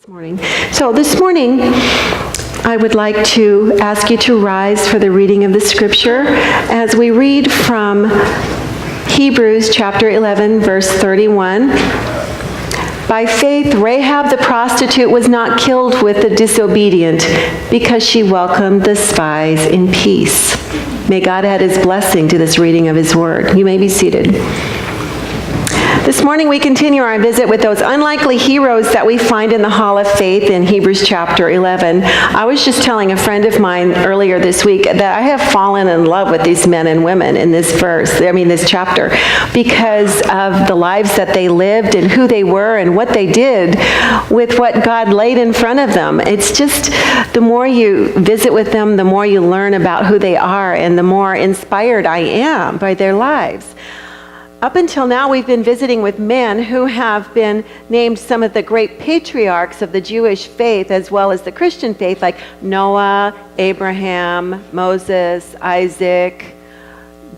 This morning, I would like to ask you to rise for the reading of the scripture as we read from Hebrews chapter 11, verse 31. By faith, Rahab the prostitute was not killed with the disobedient because she welcomed the spies in peace. May God add his blessing to this reading of his word. You may be seated. This morning we continue our visit with those unlikely heroes that we find in the Hall of Faith in Hebrews chapter 11. I was just telling a friend of mine earlier this week that I have fallen in love with these men and women in this chapter, because of the lives that they lived and who they were and what they did with what God laid in front of them. It's just, the more you visit with them, the more you learn about who they are, and the more inspired I am by their lives. Up until now, we've been visiting with men who have been named some of the great patriarchs of the Jewish faith as well as the Christian faith, like Noah, Abraham, Moses, Isaac,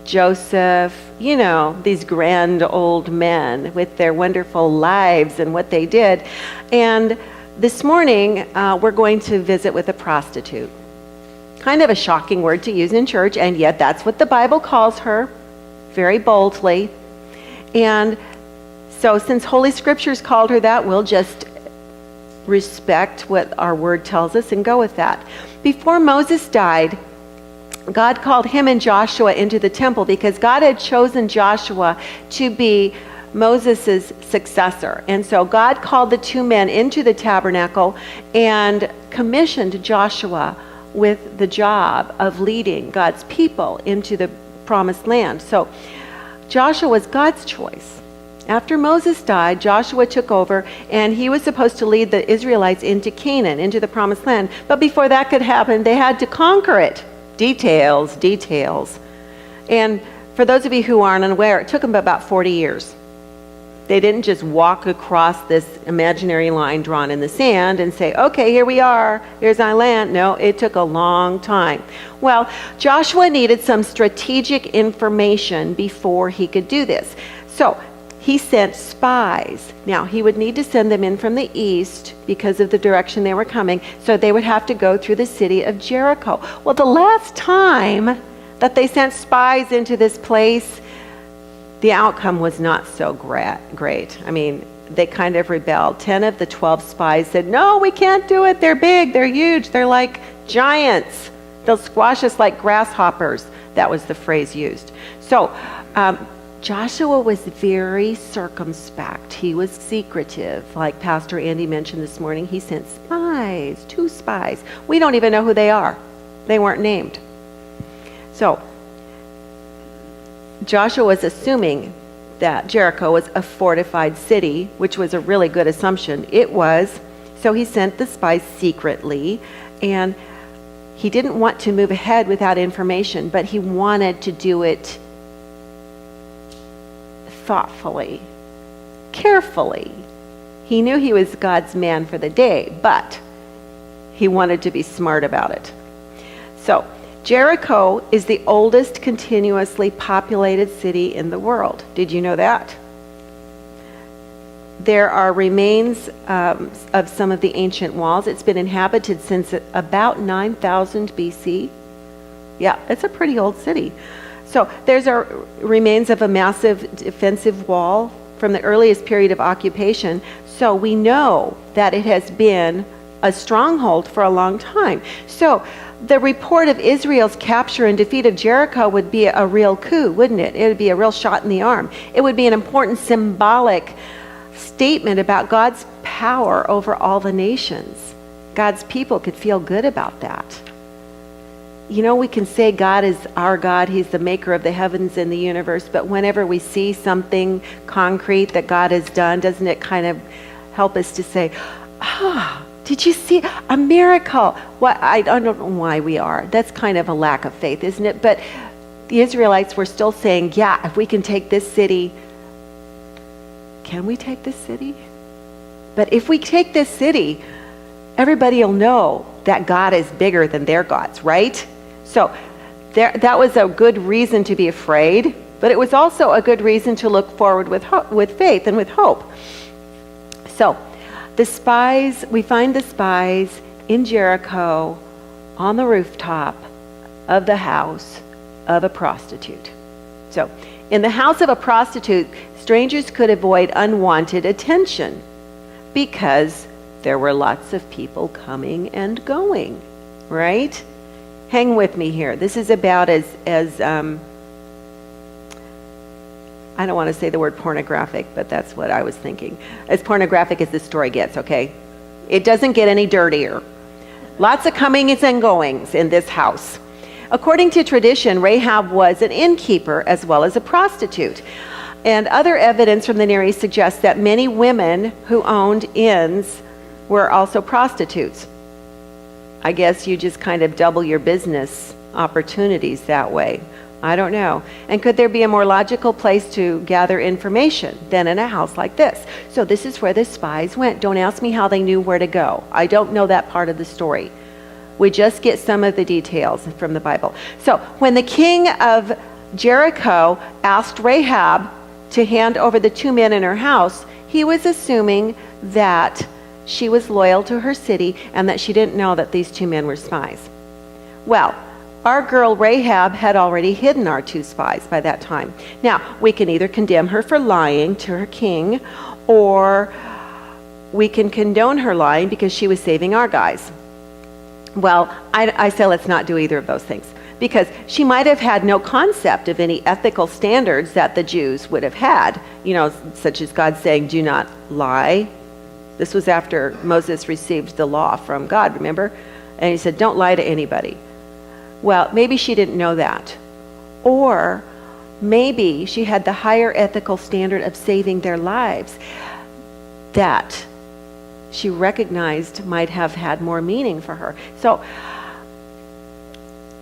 Joseph, these grand old men with their wonderful lives and what they did. And this morning, we're going to visit with a prostitute. Kind of a shocking word to use in church, and yet that's what the Bible calls her, very boldly. And so since Holy Scriptures called her that, we'll just respect what our word tells us and go with that. Before Moses died, God called him and Joshua into the temple because God had chosen Joshua to be Moses' successor. And so God called the two men into the tabernacle and commissioned Joshua with the job of leading God's people into the promised land. So Joshua was God's choice. After Moses died, Joshua took over, and he was supposed to lead the Israelites into Canaan, into the promised land. But before that could happen, they had to conquer it. Details. And for those of you who aren't unaware, it took them about 40 years. They didn't just walk across this imaginary line drawn in the sand and say, okay, here we are, here's our land. No, it took a long time. Well, Joshua needed some strategic information before he could do this. So he sent spies. Now, he would need to send them in from the east because of the direction they were coming, so they would have to go through the city of Jericho. Well, the last time that they sent spies into this place, the outcome was not so great. I mean, they kind of rebelled. 10 of the 12 spies said, no, we can't do it. They're big, they're huge, they're like giants. They'll squash us like grasshoppers. That was the phrase used. So Joshua was very circumspect. He was secretive. Like Pastor Andy mentioned this morning, he sent spies, 2 spies. We don't even know who they are. They weren't named. So Joshua was assuming that Jericho was a fortified city, which was a really good assumption. It was. So he sent the spies secretly, and he didn't want to move ahead without information, but he wanted to do it thoughtfully, carefully. He knew he was God's man for the day, but he wanted to be smart about it. So Jericho is the oldest continuously populated city in the world. Did you know that? There are remains of some of the ancient walls. It's been inhabited since about 9,000 BC. Yeah, it's a pretty old city. So there's remains of a massive defensive wall from the earliest period of occupation. So we know that it has been a stronghold for a long time. So the report of Israel's capture and defeat of Jericho would be a real coup, wouldn't it? It would be a real shot in the arm. It would be an important symbolic statement about God's power over all the nations. God's people could feel good about that. We can say God is our God, he's the maker of the heavens and the universe, but whenever we see something concrete that God has done, doesn't it kind of help us to say, did you see a miracle? What, I don't know why we are. That's kind of a lack of faith, isn't it? But the Israelites were still saying, yeah, if we can take this city, can we take this city? But if we take this city, everybody will know that God is bigger than their gods, right? So that was a good reason to be afraid, but it was also a good reason to look forward with faith and with hope. So we find the spies in Jericho on the rooftop of the house of a prostitute. So, in the house of a prostitute, strangers could avoid unwanted attention because there were lots of people coming and going, right? Hang with me here. This is about as I don't want to say the word pornographic, but that's what I was thinking. As pornographic as this story gets, okay? It doesn't get any dirtier. Lots of comings and goings in this house. According to tradition, Rahab was an innkeeper as well as a prostitute. And other evidence from the Near East suggests that many women who owned inns were also prostitutes. I guess you just kind of double your business opportunities that way. I don't know. And could there be a more logical place to gather information than in a house like this? So this is where the spies went. Don't ask me how they knew where to go. I don't know that part of the story. We just get some of the details from the Bible. So when the king of Jericho asked Rahab to hand over the 2 men in her house, he was assuming that she was loyal to her city and that she didn't know that these 2 men were spies. Well, our girl Rahab had already hidden our 2 spies by that time. Now, we can either condemn her for lying to her king, or we can condone her lying because she was saving our guys. Well, I say let's not do either of those things, because she might have had no concept of any ethical standards that the Jews would have had, such as God saying, do not lie. This was after Moses received the law from God, remember? And he said, don't lie to anybody. Well, maybe she didn't know that. Or maybe she had the higher ethical standard of saving their lives that she recognized might have had more meaning for her. So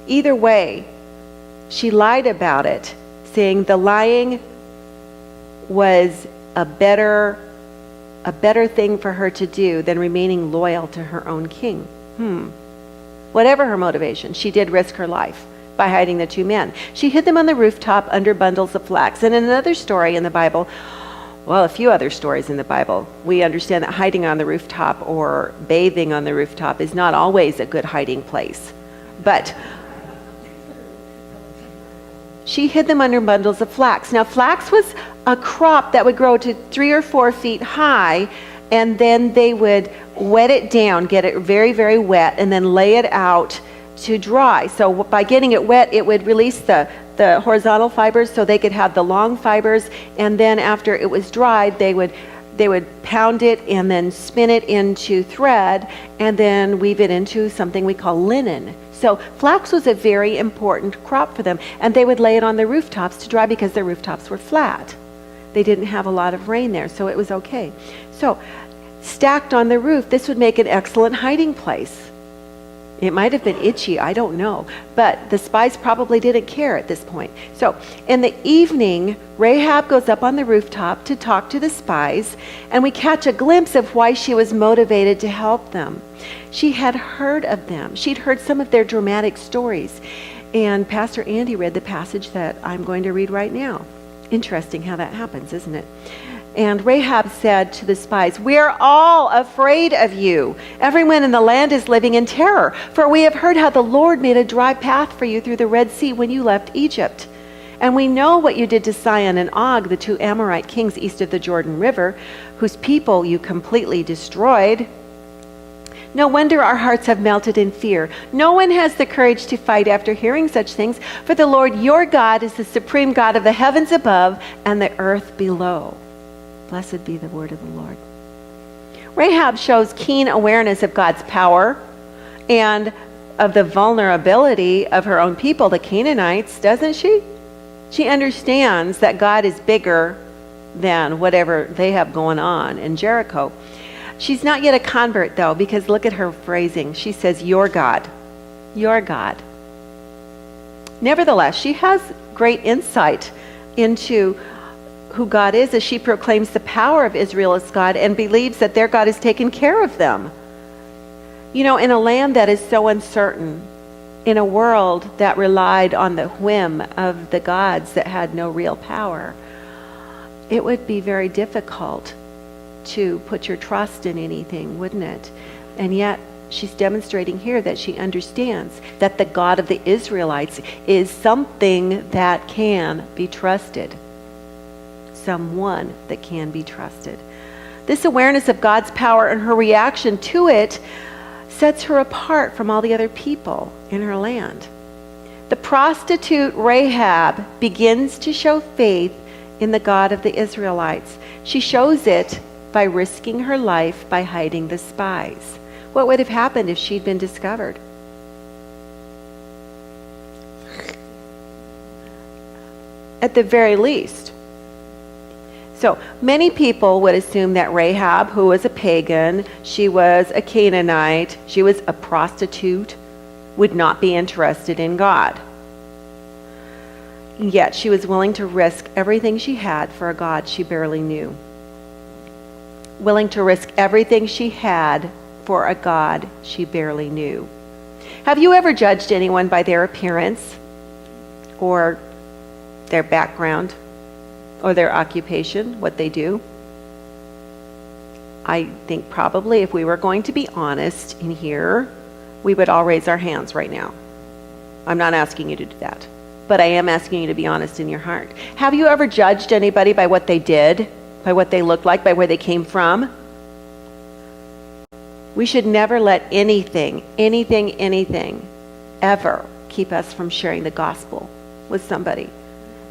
either way, she lied about it, saying the lying was a better thing for her to do than remaining loyal to her own king. Whatever her motivation, she did risk her life by hiding the 2 men. She hid them on the rooftop under bundles of flax. And in another story in the Bible, well, a few other stories in the Bible, we understand that hiding on the rooftop or bathing on the rooftop is not always a good hiding place. But she hid them under bundles of flax. Now, flax was a crop that would grow to 3 or 4 feet high, and then they would wet it down, get it very, very wet, and then lay it out to dry. So by getting it wet, it would release the horizontal fibers so they could have the long fibers, and then after it was dried, they would pound it and then spin it into thread and then weave it into something we call linen. So flax was a very important crop for them, and they would lay it on the rooftops to dry because their rooftops were flat. They didn't have a lot of rain there, so it was okay. So stacked on the roof, this would make an excellent hiding place. It might have been itchy, I don't know, but the spies probably didn't care at this point. So in the evening, Rahab goes up on the rooftop to talk to the spies, and we catch a glimpse of why she was motivated to help them. She had heard of them. She'd heard some of their dramatic stories, and Pastor Andy read the passage that I'm going to read right now. Interesting how that happens, isn't it? And Rahab said to the spies, "We are all afraid of you. Everyone in the land is living in terror, for we have heard how the Lord made a dry path for you through the Red Sea when you left Egypt. And we know what you did to Sihon and Og, the 2 Amorite kings east of the Jordan River, whose people you completely destroyed. No wonder our hearts have melted in fear. No one has the courage to fight after hearing such things, for the Lord your God is the supreme God of the heavens above and the earth below." Blessed be the word of the Lord. Rahab shows keen awareness of God's power and of the vulnerability of her own people, the Canaanites, doesn't she? She understands that God is bigger than whatever they have going on in Jericho. She's not yet a convert, though, because look at her phrasing. She says, "Your God, your God." Nevertheless, she has great insight into who God is as she proclaims the power of Israel as God and believes that their God has taken care of them. In a land that is so uncertain, in a world that relied on the whim of the gods that had no real power, it would be very difficult to put your trust in anything, wouldn't it? And yet, she's demonstrating here that she understands that the God of the Israelites is something that can be trusted. Someone that can be trusted. This awareness of God's power and her reaction to it sets her apart from all the other people in her land. The prostitute Rahab begins to show faith in the God of the Israelites. She shows it by risking her life by hiding the spies. What would have happened if she'd been discovered? At the very least. So many people would assume that Rahab, who was a pagan, she was a Canaanite, she was a prostitute, would not be interested in God. Yet she was willing to risk everything she had for a God she barely knew. Willing to risk everything she had for a God she barely knew. Have you ever judged anyone by their appearance or their background or their occupation, what they do? I think probably if we were going to be honest in here, we would all raise our hands right now. I'm not asking you to do that, but I am asking you to be honest in your heart. Have you ever judged anybody by what they did, by what they looked like, by where they came from? We should never let anything ever keep us from sharing the gospel with somebody.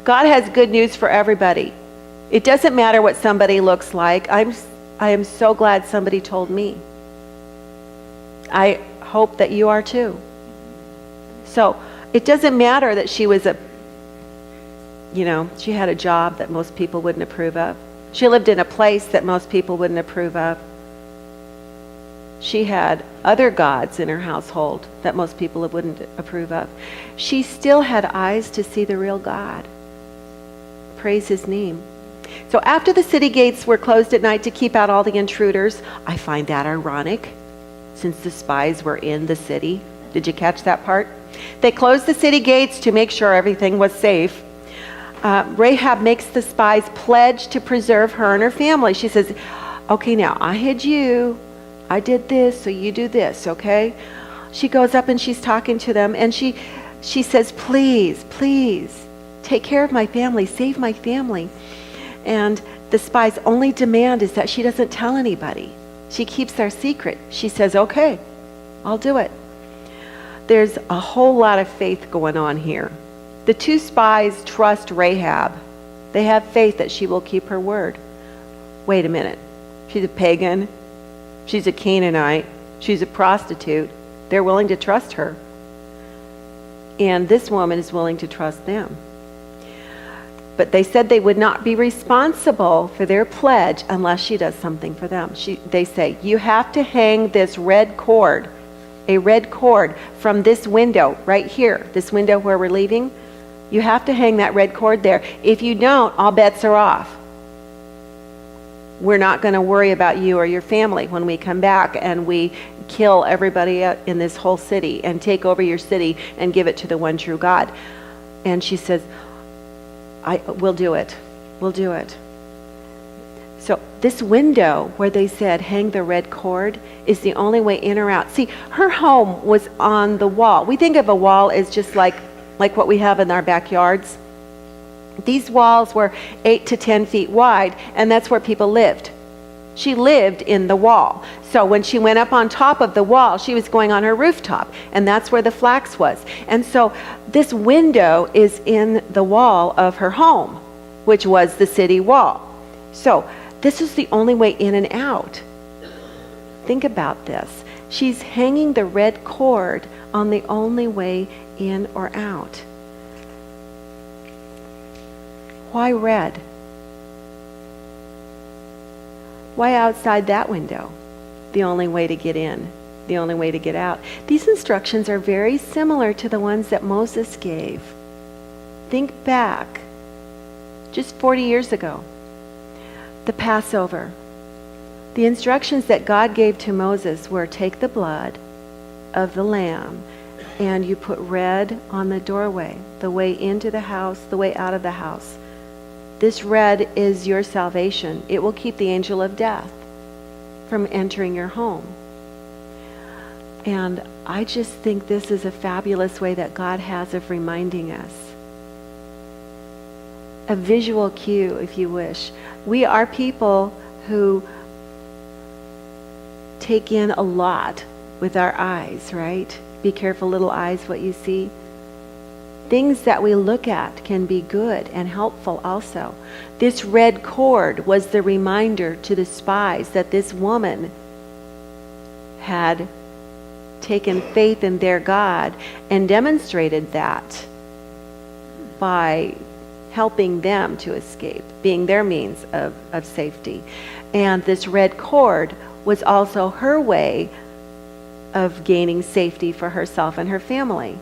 God has good news for everybody. It doesn't matter what somebody looks like. I am so glad somebody told me. I hope that you are too. So it doesn't matter that she was she had a job that most people wouldn't approve of. She lived in a place that most people wouldn't approve of. She had other gods in her household that most people wouldn't approve of. She still had eyes to see the real God. Praise his name. So after the city gates were closed at night to keep out all the intruders, I find that ironic, since the spies were in the city. Did you catch that part? They closed the city gates to make sure everything was safe. Rahab makes the spies pledge to preserve her and her family. She says, okay, now I hid you. I did this, so you do this, okay? She goes up and she's talking to them, and she says, please, take care of my family, save my family. And the spies' only demand is that she doesn't tell anybody. She keeps their secret. She says, okay, I'll do it. There's a whole lot of faith going on here. The two spies trust Rahab. They have faith that she will keep her word. Wait a minute. She's a pagan. She's a Canaanite. She's a prostitute. They're willing to trust her. And this woman is willing to trust them. But they said they would not be responsible for their pledge unless she does something for them. They say, you have to hang this red cord, a red cord from this window right here, this window where we're leaving. You have to hang that red cord there. If you don't, all bets are off. We're not going to worry about you or your family when we come back and we kill everybody in this whole city and take over your city and give it to the one true God. And she says, we'll do it. We'll do it. So this window where they said hang the red cord is the only way in or out. See, her home was on the wall. We think of a wall as just like what we have in our backyards. These walls were 8 to 10 feet wide, and that's where people lived. She lived in the wall. So when she went up on top of the wall, she was going on her rooftop, and that's where the flax was. And so this window is in the wall of her home, which was the city wall. So this is the only way in and out. Think about this. She's hanging the red cord on the only way in or out. Why red? Why outside that window? The only way to get in, the only way to get out. These instructions are very similar to the ones that Moses gave. Think back, just 40 years ago, the Passover. The instructions that God gave to Moses were take the blood of the lamb and you put red on the doorway, the way into the house, the way out of the house. This red is your salvation. It will keep the angel of death from entering your home. And I just think this is a fabulous way that God has of reminding us. A visual cue, if you wish. We are people who take in a lot with our eyes, right? Be careful, little eyes, what you see. Things that we look at can be good and helpful also. This red cord was the reminder to the spies that this woman had taken faith in their God and demonstrated that by helping them to escape, being their means of safety. And this red cord was also her way of gaining safety for herself and her family.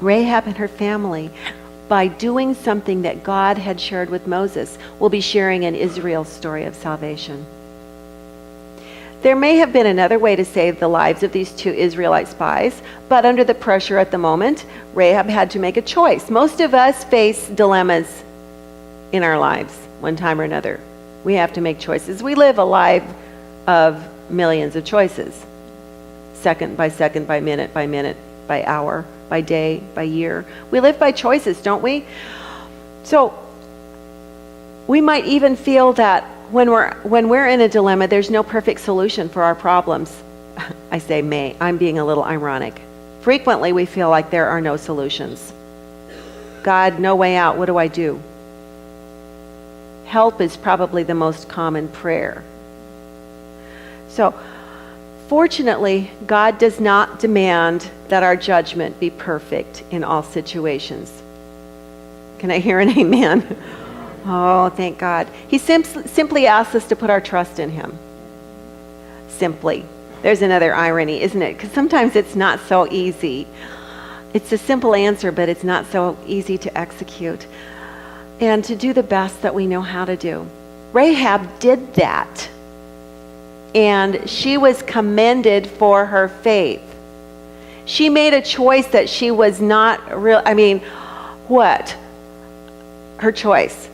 Rahab and her family, by doing something that God had shared with Moses, will be sharing in Israel's story of salvation. There may have been another way to save the lives of these two Israelite spies, but under the pressure at the moment, Rahab had to make a choice. Most of us face dilemmas in our lives, one time or another. We have to make choices. We live a life of millions of choices, second, by minute, by hour, by day, by year. We live by choices, don't we? So we might even feel that when we're in a dilemma, there's no perfect solution for our problems. I say may. I'm being a little ironic. Frequently, we feel like there are no solutions. God, no way out. What do I do? Help is probably the most common prayer. So, fortunately, God does not demand that our judgment be perfect in all situations. Can I hear an amen? Oh, thank God. He simply asks us to put our trust in him. Simply. There's another irony, isn't it? Because sometimes it's not so easy. It's a simple answer, but it's not so easy to execute. And to do the best that we know how to do. Rahab did that. And she was commended for her faith. She made a choice that she was not real. What? Her choice.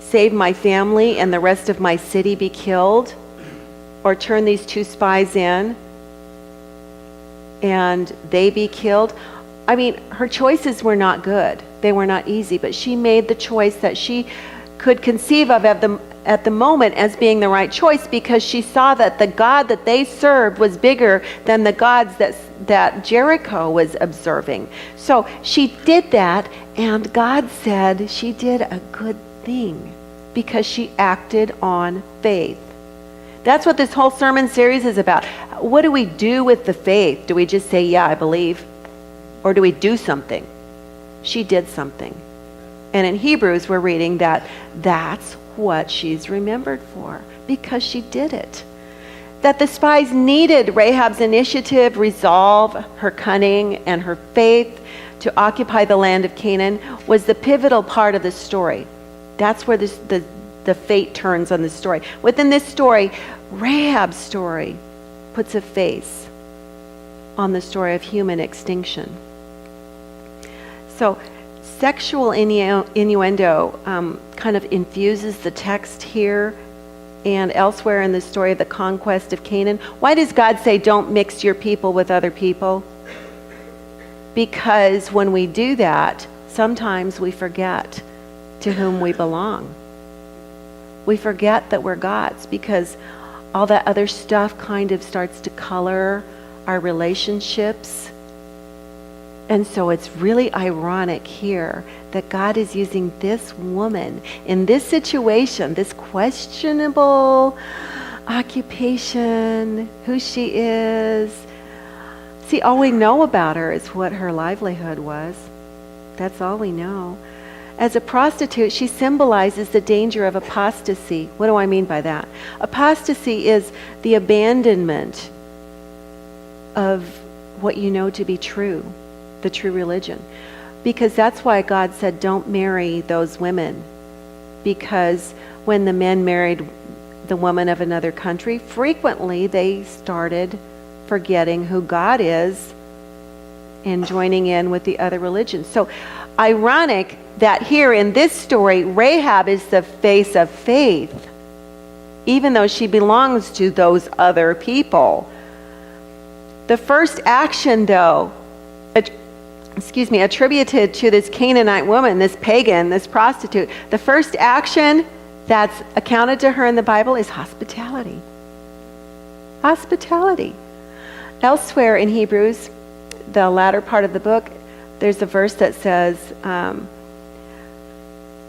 Save my family and the rest of my city be killed, or turn these two spies in and they be killed. Her choices were not good. They were not easy, but she made the choice that she could conceive of at the moment as being the right choice, because she saw that the God that they served was bigger than the gods that Jericho was observing. So she did that, and God said she did a good thing because she acted on faith. That's what this whole sermon series is about. What do we do with the faith? Do we just say, yeah, I believe? Or do we do something? She did something. And in Hebrews, we're reading that that's what she's remembered for, because she did it. That the spies needed Rahab's initiative, resolve, her cunning, and her faith to occupy the land of Canaan was the pivotal part of the story. That's where the fate turns on the story. Within this story, Rahab's story puts a face on the story of human extinction. So sexual innuendo kind of infuses the text here and elsewhere in the story of the conquest of Canaan. Why does God say don't mix your people with other people? Because when we do that, sometimes we forget to whom we belong. We forget that we're God's, because all that other stuff kind of starts to color our relationships. And so it's really ironic here that God is using this woman in this situation, this questionable occupation, who she is. See, all we know about her is what her livelihood was. That's all we know. As a prostitute, she symbolizes the danger of apostasy. What do I mean by that? Apostasy is the abandonment of what you know to be true, the true religion. Because that's why God said, don't marry those women. Because when the men married the woman of another country, frequently they started forgetting who God is and joining in with the other religions. So ironic that here in this story, Rahab is the face of faith, even though she belongs to those other people. The first action, though, attributed to this Canaanite woman, this pagan, this prostitute, the first action that's accounted to her in the Bible is hospitality. Hospitality. Elsewhere in Hebrews, the latter part of the book, there's a verse that says,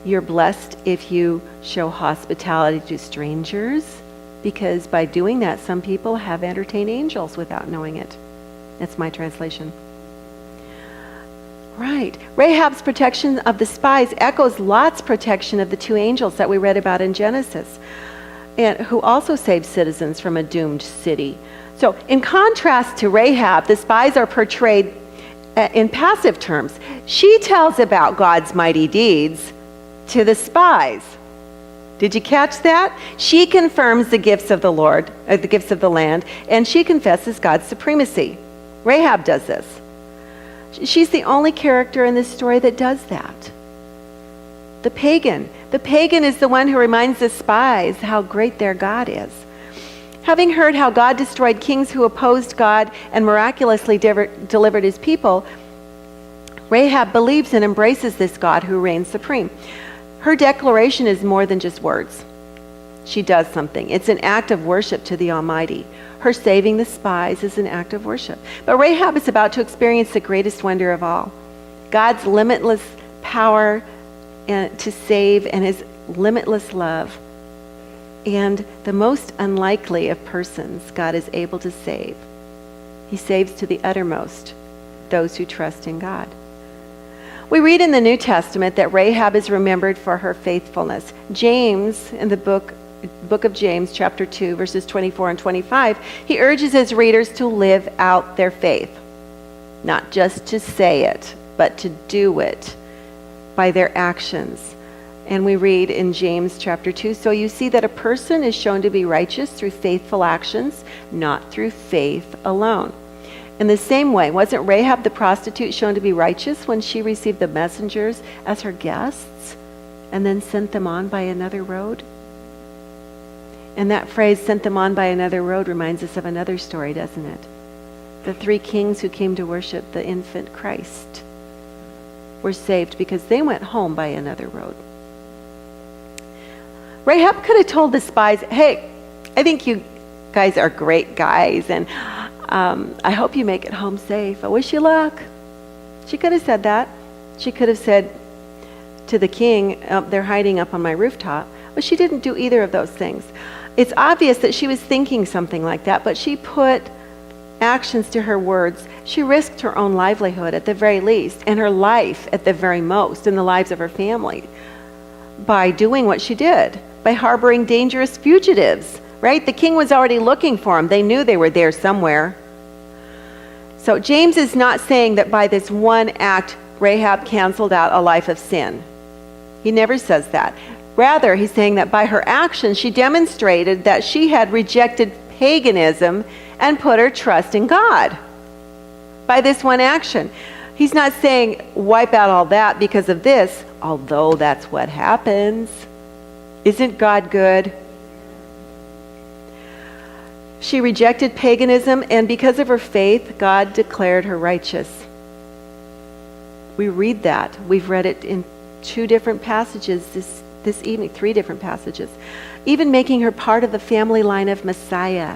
you're blessed if you show hospitality to strangers, because by doing that, some people have entertained angels without knowing it. That's my translation. Right. Rahab's protection of the spies echoes Lot's protection of the two angels that we read about in Genesis, and who also saved citizens from a doomed city. So in contrast to Rahab, the spies are portrayed in passive terms. She tells about God's mighty deeds to the spies. Did you catch that? She confirms the gifts of the Lord, the gifts of the land, and she confesses God's supremacy. Rahab does this. She's the only character in this story that does that. The pagan. The pagan is the one who reminds the spies how great their God is. Having heard how God destroyed kings who opposed God and miraculously delivered his people, Rahab believes and embraces this God who reigns supreme. Her declaration is more than just words. She does something. It's an act of worship to the Almighty. Her saving the spies is an act of worship. But Rahab is about to experience the greatest wonder of all. God's limitless power to save and his limitless love. And the most unlikely of persons God is able to save. He saves to the uttermost those who trust in God. We read in the New Testament that Rahab is remembered for her faithfulness. James, in the book of James, chapter 2, verses 24 and 25, he urges his readers to live out their faith. Not just to say it, but to do it by their actions. And we read in James chapter 2, so you see that a person is shown to be righteous through faithful actions, not through faith alone. In the same way, wasn't Rahab the prostitute shown to be righteous when she received the messengers as her guests and then sent them on by another road? And that phrase, sent them on by another road, reminds us of another story, doesn't it? The three kings who came to worship the infant Christ were saved because they went home by another road. Rahab could have told the spies, hey, I think you guys are great guys, and I hope you make it home safe. I wish you luck. She could have said that. She could have said to the king, they're hiding up on my rooftop. But she didn't do either of those things. It's obvious that she was thinking something like that, but she put actions to her words. She risked her own livelihood at the very least, and her life at the very most, in the lives of her family, by doing what she did, by harboring dangerous fugitives, right? The king was already looking for them. They knew they were there somewhere. So James is not saying that by this one act, Rahab canceled out a life of sin. He never says that. Rather, he's saying that by her actions, she demonstrated that she had rejected paganism and put her trust in God. By this one action. He's not saying wipe out all that because of this, although that's what happens. Isn't God good? She rejected paganism, and because of her faith, God declared her righteous. We read that. We've read it in two different passages this evening, three different passages, even making her part of the family line of Messiah.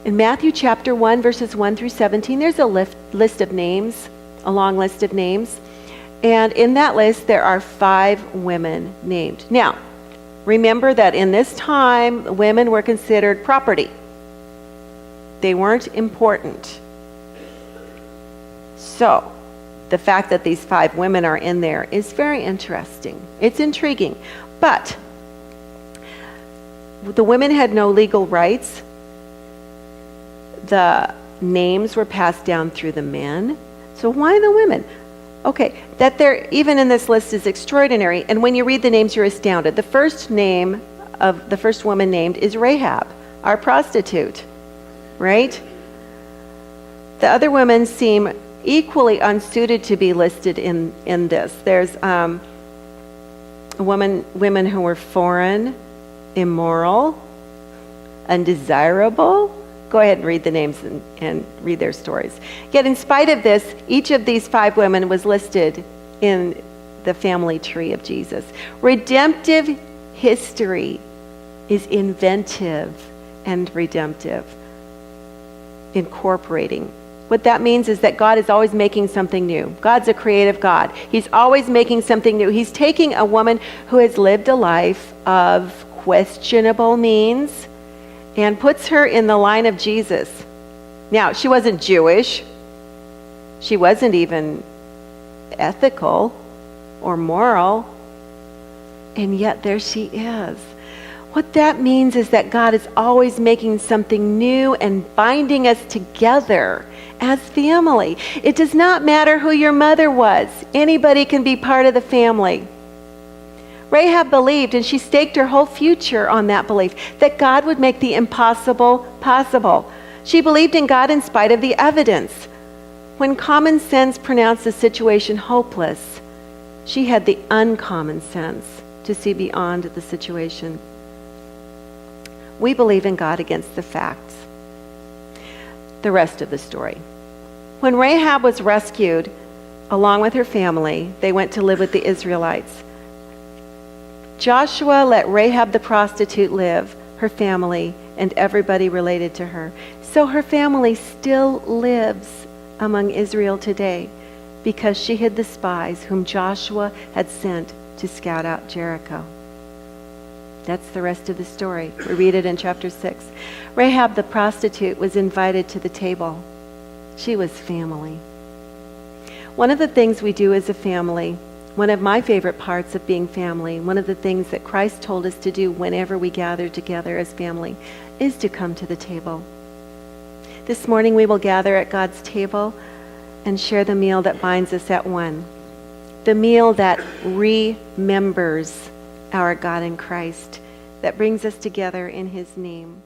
In Matthew chapter 1, verses 1 through 17, there's a list of names, a long list of names. And in that list, there are 5 women named. Now, remember that in this time, women were considered property. They weren't important. So, the fact that these 5 women are in there is very interesting. It's intriguing. But the women had no legal rights. The names were passed down through the men. So why the women? Okay, that they're even in this list is extraordinary. And when you read the names, you're astounded. The first name of the first woman named is Rahab, our prostitute, right? The other women seem equally unsuited to be listed in this. There's women who were foreign, immoral, undesirable. Go ahead and read the names and read their stories. Yet in spite of this, each of these 5 women was listed in the family tree of Jesus. Redemptive history is inventive and redemptive, incorporating. What that means is that God is always making something new. God's a creative God. He's always making something new. He's taking a woman who has lived a life of questionable means and puts her in the line of Jesus. Now, she wasn't Jewish. She wasn't even ethical or moral. And yet there she is. What that means is that God is always making something new and binding us together as family. It does not matter who your mother was. Anybody can be part of the family. Rahab believed, and she staked her whole future on that belief, that God would make the impossible possible. She believed in God in spite of the evidence. When common sense pronounced the situation hopeless, she had the uncommon sense to see beyond the situation. We believe in God against the facts. The rest of the story. When Rahab was rescued, along with her family, they went to live with the Israelites. Joshua let Rahab the prostitute live, her family, and everybody related to her. So her family still lives among Israel today because she hid the spies whom Joshua had sent to scout out Jericho. That's the rest of the story. We read it in chapter 6. Rahab the prostitute was invited to the table. She was family. One of the things we do as a family, one of my favorite parts of being family, one of the things that Christ told us to do whenever we gather together as family, is to come to the table. This morning we will gather at God's table and share the meal that binds us at one. The meal that remembers our God in Christ, that brings us together in His name.